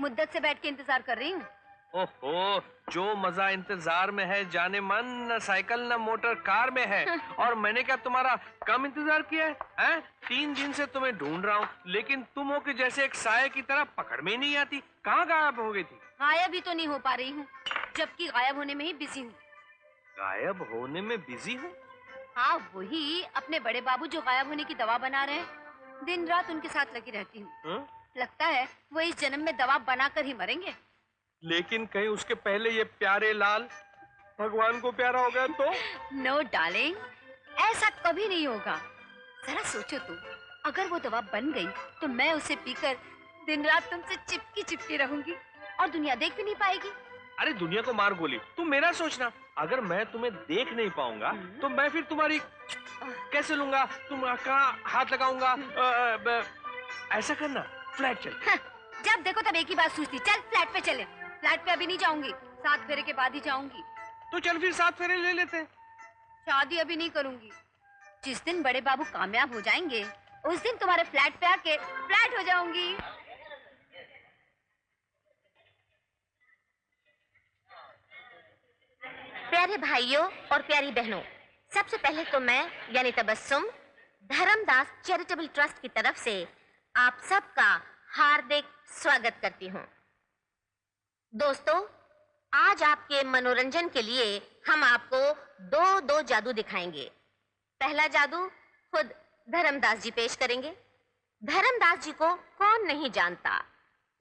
मुद्दत से बैठ के इंतजार कर रही हूँ। ओहो, जो मजा इंतजार में है जाने मन, न साइकिल न मोटर कार में है। और मैंने क्या तुम्हारा कम इंतजार किया है, हैं? 3 दिन से तुम्हें ढूंढ रहा हूँ, लेकिन तुम हो कि जैसे एक साये की तरह पकड़ में ही नहीं आती। कहाँ गायब हो गई थी? गायब ही तो नहीं हो पा रही हूँ, जबकि गायब होने में ही बिजी हूँ। गायब होने में बिजी हूँ? हाँ, वही अपने बड़े बाबू जो गायब होने की दवा बना रहे हैं। दिन रात उनके साथ लगी रहती हूँ। लगता है वो इस जन्म में दवा बनाकर ही मरेंगे। लेकिन कहीं उसके पहले ये प्यारे लाल भगवान को प्यारा हो गया तो? नो डार्लिंग, ऐसा कभी नहीं होगा। जरा सोचो तुम, अगर वो दवा बन गई तो मैं उसे पीकर दिन रात तुमसे चिपकी चिपकी रहूंगी और दुनिया देख भी नहीं पाएगी। अरे दुनिया को मार गोली, तुम मेरा सोचना। अगर मैं तुम्हें देख नहीं पाऊंगा तो मैं फिर तुम्हारी कैसे लूंगा? तुम कहाँ हाथ लगाऊंगा? ऐसा करना, फ्लैट चल। जब देखो तब एक ही बात सोचती। चल फ्लैट पे चले। फ्लैट पे अभी नहीं जाऊंगी, 7 फेरे के बाद ही जाऊंगी। तो चल फिर 7 फेरे ले लेते हैं। शादी अभी नहीं करूंगी। जिस दिन बड़े बाबू कामयाब हो जाएंगे उस दिन तुम्हारे फ्लैट पे आके फ्लैट हो जाऊंगी। प्यारे भाइयों और प्यारी बहनों, सबसे पहले तो मैं यानी तबस्सुम धर्मदास चैरिटेबल ट्रस्ट की तरफ से आप सबका हार्दिक स्वागत करती हूँ। दोस्तों, आज आपके मनोरंजन के लिए हम आपको दो जादू दिखाएंगे। पहला जादू खुद धर्मदास जी पेश करेंगे। धर्मदास जी को कौन नहीं जानता,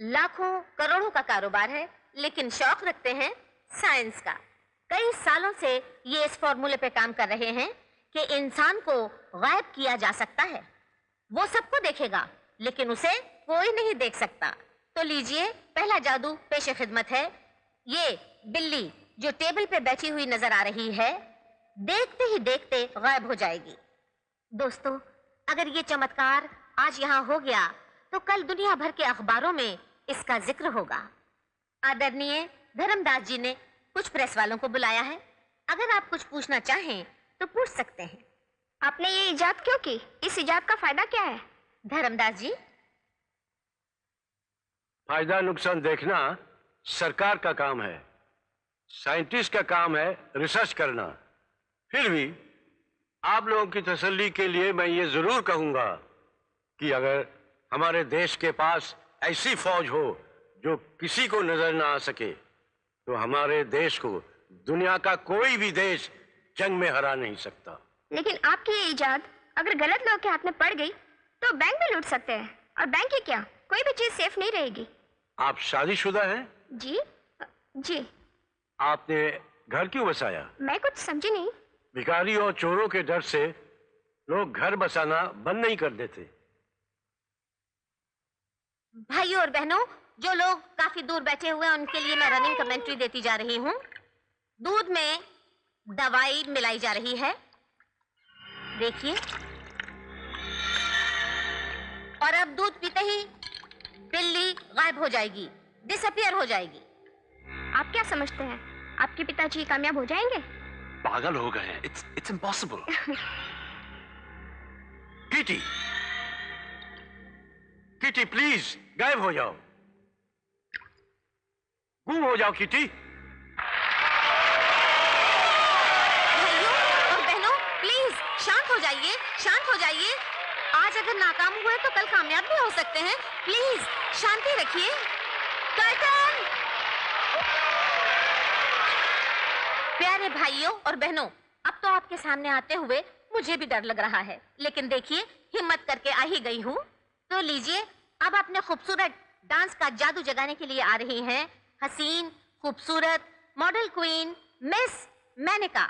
लाखों करोड़ों का कारोबार है, लेकिन शौक रखते हैं साइंस का। कई सालों से ये इस फॉर्मूले पे काम कर रहे हैं कि इंसान को गायब किया जा सकता है। वो सबको देखेगा लेकिन उसे कोई नहीं देख सकता। तो लीजिए, पहला जादू पेशे खिदमत है। ये बिल्ली जो टेबल पे बैठी हुई नजर आ रही है, देखते ही देखते गायब हो जाएगी। दोस्तों, अगर ये चमत्कार आज यहाँ हो गया तो कल दुनिया भर के अखबारों में इसका जिक्र होगा। आदरणीय धर्मदास जी ने कुछ प्रेस वालों को बुलाया है। अगर आप कुछ पूछना चाहें तो पूछ सकते हैं। आपने ये इजाद क्यों की? इस इजाद का फायदा क्या है? धर्मदास जी, फायदा नुकसान देखना सरकार का काम है, साइंटिस्ट का काम है रिसर्च करना। फिर भी आप लोगों की तसल्ली के लिए मैं ये जरूर कहूंगा कि अगर हमारे देश के पास ऐसी फौज हो जो किसी को नजर ना आ सके तो हमारे देश को दुनिया का कोई भी देश जंग में हरा नहीं सकता। लेकिन आपकी ये इजाद अगर गलत लोगों के हाथ में पड़ गई तो बैंक भी लूट सकते हैं, और बैंक ही क्या, कोई भी चीज सेफ नहीं रहेगी। आप शादीशुदा हैं? जी जी। आपने घर क्यों बसाया? मैं कुछ समझी नहीं। भिखारी और चोरों के डर से लोग घर बसाना बंद नहीं कर देते। भाइयों और बहनों, जो लोग काफी दूर बैठे हुए हैं उनके लिए मैं रनिंग कमेंट्री देती जा रही हूँ। दूध में दवाई मिलाई जा रही है, देखिए। और अब दूध पीते ही बिल्ली गायब हो जाएगी, डिसअपियर हो जाएगी। आप क्या समझते हैं, आपके पिताजी कामयाब हो जाएंगे? पागल हो गए हैं। It's impossible. Kitty, kitty please गायब हो जाओ, गुम हो जाओ किटी। भाइयों और बहनों, प्लीज शांत हो जाइए, शांत हो जाइए। आज अगर नाकाम हुए तो कल कामयाब भी हो सकते हैं। प्लीज शांति रखिए। कर्टन! प्यारे भाइयों और बहनों, अब तो आपके सामने आते हुए मुझे भी डर लग रहा है, लेकिन देखिए हिम्मत करके आ ही गई हूँ। तो लीजिए, अब अपने खूबसूरत डांस का जादू जगाने के लिए आ रही हैं हसीन, खूबसूरत मॉडल क्वीन मिस मेनका।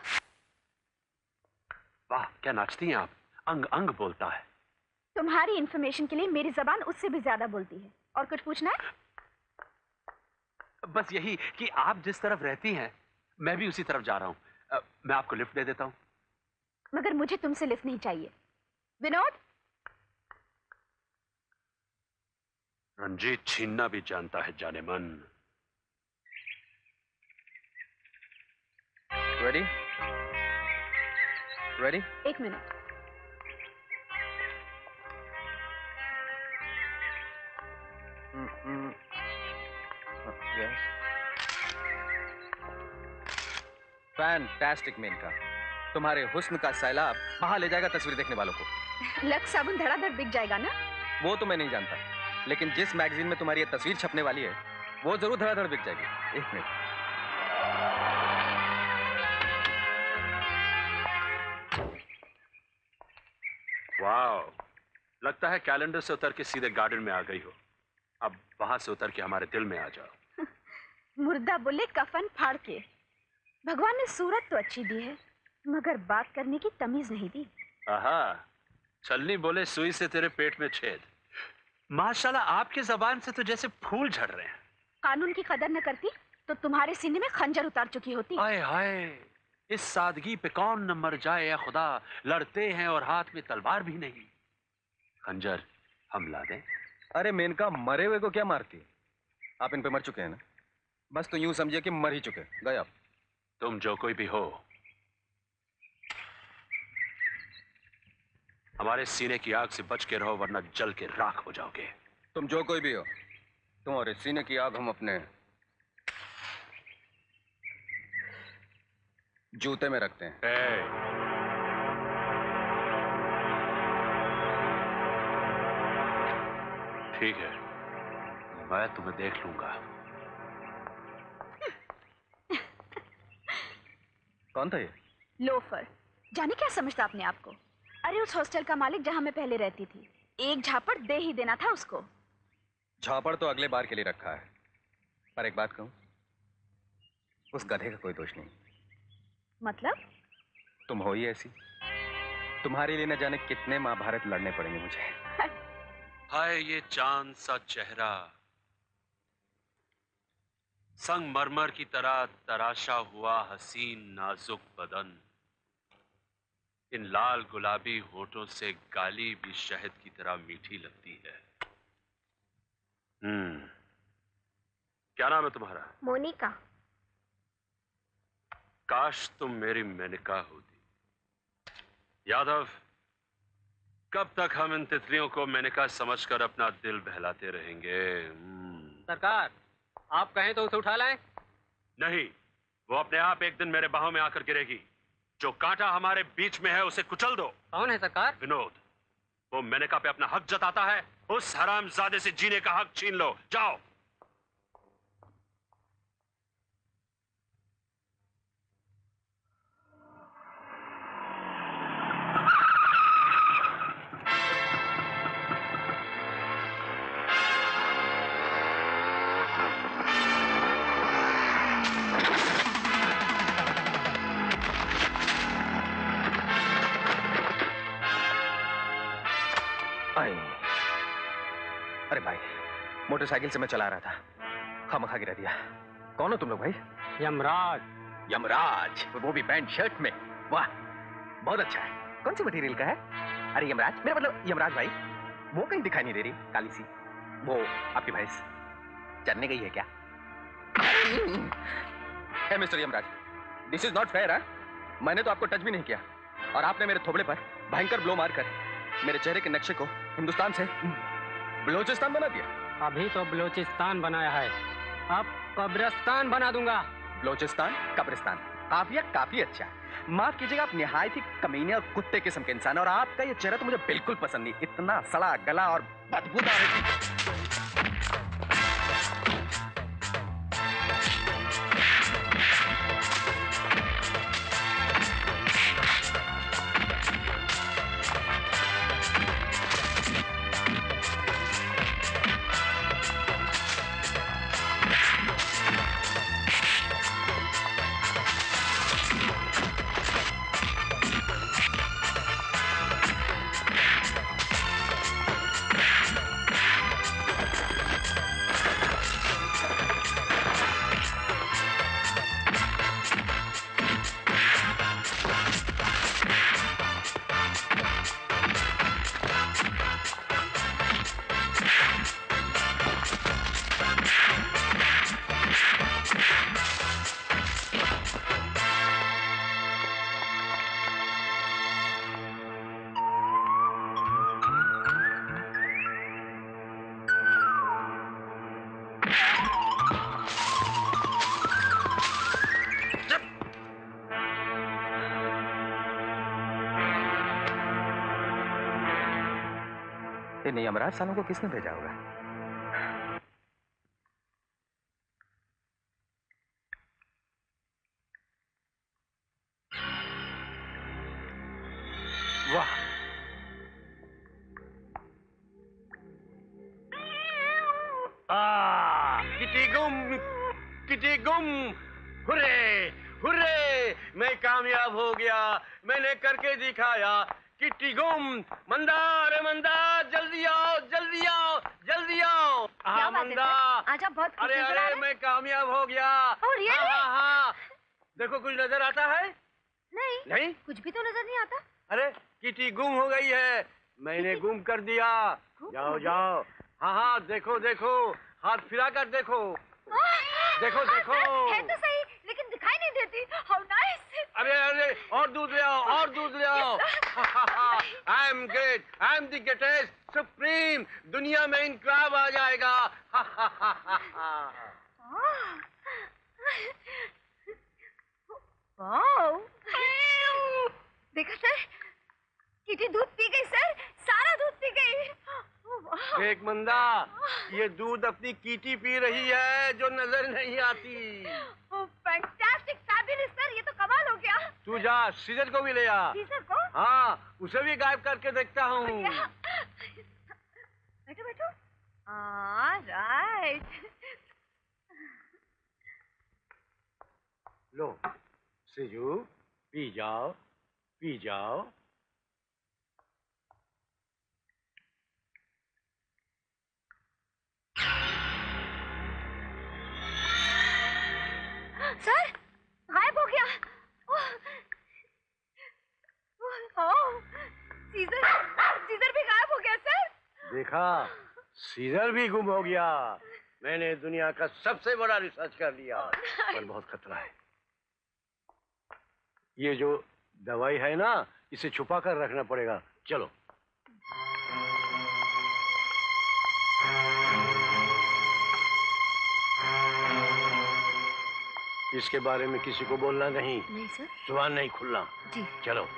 वाह, क्या नाचती हैं आप, अंग अंग बोलता है। तुम्हारी इंफॉर्मेशन के लिए मेरी जबान उससे भी ज्यादा बोलती है। और कुछ पूछना है? बस यही कि आप जिस तरफ रहती हैं मैं भी उसी तरफ जा रहा हूं। मैं आपको लिफ्ट दे देता हूं। मगर मुझे तुमसे लिफ्ट नहीं चाहिए। विनोद, रंजीत छीनना भी जानता है जाने मन। रेडी? रेडी? एक मिनट। यस। फैंटास्टिक मेनका, तुम्हारे हुस्न का सैलाब वहां ले जाएगा तस्वीर देखने वालों को। लक्स साबुन धड़ाधड़ बिक जाएगा ना? वो तो मैं नहीं जानता, लेकिन जिस मैगजीन में तुम्हारी ये तस्वीर छपने वाली है वो जरूर धड़ाधड़ बिक जाएगी। एक मिनट। वाह, लगता है कैलेंडर से उतर के सीधे गार्डन में आ गई हो। अब वहां से उतर के हमारे दिल में आ जाओ। मुर्दा बोले कफन फाड़ के। भगवान ने सूरत तो अच्छी दी है, मगर बात करने की तमीज नहीं दी। आहा, छलनी बोले सुई से तेरे पेट में छेद। माशाल्लाह, आपकी जबान से तो जैसे फूल झड़ रहे हैं। कानून की कदर न करती तो तुम्हारे सीने में खंजर उतार चुकी होती। हाय हाय, इस सादगी पे कौन न मर जाए या खुदा। लड़ते हैं और हाथ में तलवार भी नहीं। खंजर हम ला दें? अरे मेनका, मरे हुए को क्या मारती? आप इन पे मर चुके हैं ना, बस तो यूं समझिए कि मर ही चुके। गए आप। तुम जो कोई भी हो, हमारे सीने की आग से बच के रहो, वरना जल के राख हो जाओगे। तुम जो कोई भी हो, तुम्हारे सीने की आग हम अपने जूते में रखते हैं। ठीक है, मैं तुम्हें देख लूंगा। कौन था ये? लोफर, जाने क्या समझता अपने आप को। अरे उस हॉस्टल का मालिक जहां मैं पहले रहती थी, एक झापड़ दे ही देना था उसको। झापड़ तो अगले बार के लिए रखा है, पर एक बात कहूं, उस गधे का कोई दोष नहीं। मतलब? तुम हो ही ऐसी। तुम्हारे लिए न जाने कितने महाभारत लड़ने पड़ेंगे मुझे। हाय ये चांद सा चेहरा, संगमरमर की तरह तराशा हुआ हसीन नाजुक बदन, इन लाल गुलाबी होठों से गाली भी शहद की तरह मीठी लगती है। क्या नाम है तुम्हारा? मोनिका। काश तुम मेरी मेनका होती। यादव, कब तक हम इन तितलियों को मेनका समझकर अपना दिल बहलाते रहेंगे? सरकार, आप कहें तो उसे उठा लाएं? नहीं, वो अपने आप एक दिन मेरे बाहों में आकर गिरेगी। जो कांटा हमारे बीच में है उसे कुचल दो। कौन है सरकार? विनोद, वो मेनका पे अपना हक जताता है। उस हरामजादे से जीने का हक छीन लो। जाओ। अरे भाई, मोटरसाइकिल से मैं चला रहा था, खामखा गिरा दिया। कौन हो तुम लोग भाई? यमराज। यमराज, वो भी पैंट शर्ट में। वाह, बहुत अच्छा है। कौन सी मटेरियल का है? अरे यमराज, मेरा मतलब यमराज भाई, वो कहीं दिखाई नहीं दे रही, काली सी। वो आपकी भैंस चरने गई है क्या? Hey mister Yamraj, this is not fair. मैंने तो आपको टच भी नहीं किया और आपने मेरे थोबड़े पर भयंकर ब्लो मारकर मेरे चेहरे के नक्शे को हिंदुस्तान से बलोचिस्तान बना दिया। अभी तो बलोचिस्तान बनाया है, अब कब्रिस्तान बना दूंगा। बलोचिस्तान, कब्रिस्तान, काफी अच्छा। माफ कीजिएगा, आप निहायत ही कमीने और कुत्ते किस्म के इंसान, और आपका ये चेहरा तो मुझे बिल्कुल पसंद नहीं। इतना सड़ा गला और बदबूदार है। अपने यमराज सालों को किसने भेजा होगा? वाह, किटी गुम, हुर्रे हुर्रे, मैं कामयाब हो गया, मैंने करके दिखाया। किटी गुम, मंदा, अरे मंदा, जल्दी आओ जल्दी आओ जल्दी आओ। क्या बात है मंदा, सर? आज आप बहुत खुश अरे नजर आ अरे रहे हैं। मैं कामयाब हो गया। Oh, really? हाँ हाँ, देखो कुछ नजर आता है? नहीं नहीं? कुछ भी तो नजर नहीं आता। अरे किटी गुम हो गई है, मैंने गुम कर दिया। जाओ जाओ, हाँ हाँ, देखो देखो, हाथ फिरा कर देखो, देखो देखो। है तो सही, लेकिन दिखाई नहीं देती। How nice! अरे अरे, और दूध ले आओ और दूध ले आओ। I am great, I am the greatest supreme, दुनिया में इनकलाब आ जाएगा। वाओ! देखा सर, किटी दूध पी गई सर, सारा दूध पी गई। वाह! देख मंदा, ये दूध अपनी कीटी पी रही है जो नजर नहीं आती। फैंटास्टिक, फैबुलस सर, ये तो कमाल हो गया। तू जा, सीजर को भी ले आ। सीजर को? हाँ, उसे भी गायब करके देखता हूँ। बैठो बैठो। राइट। लो सीजू, पी जाओ पी जाओ। सर गायब हो गया। सीजर सीजर भी गायब हो गया सर। देखा, सीजर भी गुम हो गया। मैंने दुनिया का सबसे बड़ा रिसर्च कर लिया, पर बहुत खतरा है। ये जो दवाई है ना, इसे छुपा कर रखना पड़ेगा। चलो। इसके बारे में किसी को बोलना नहीं। नहीं सर। जुबान नहीं खुलना। जी। चलो।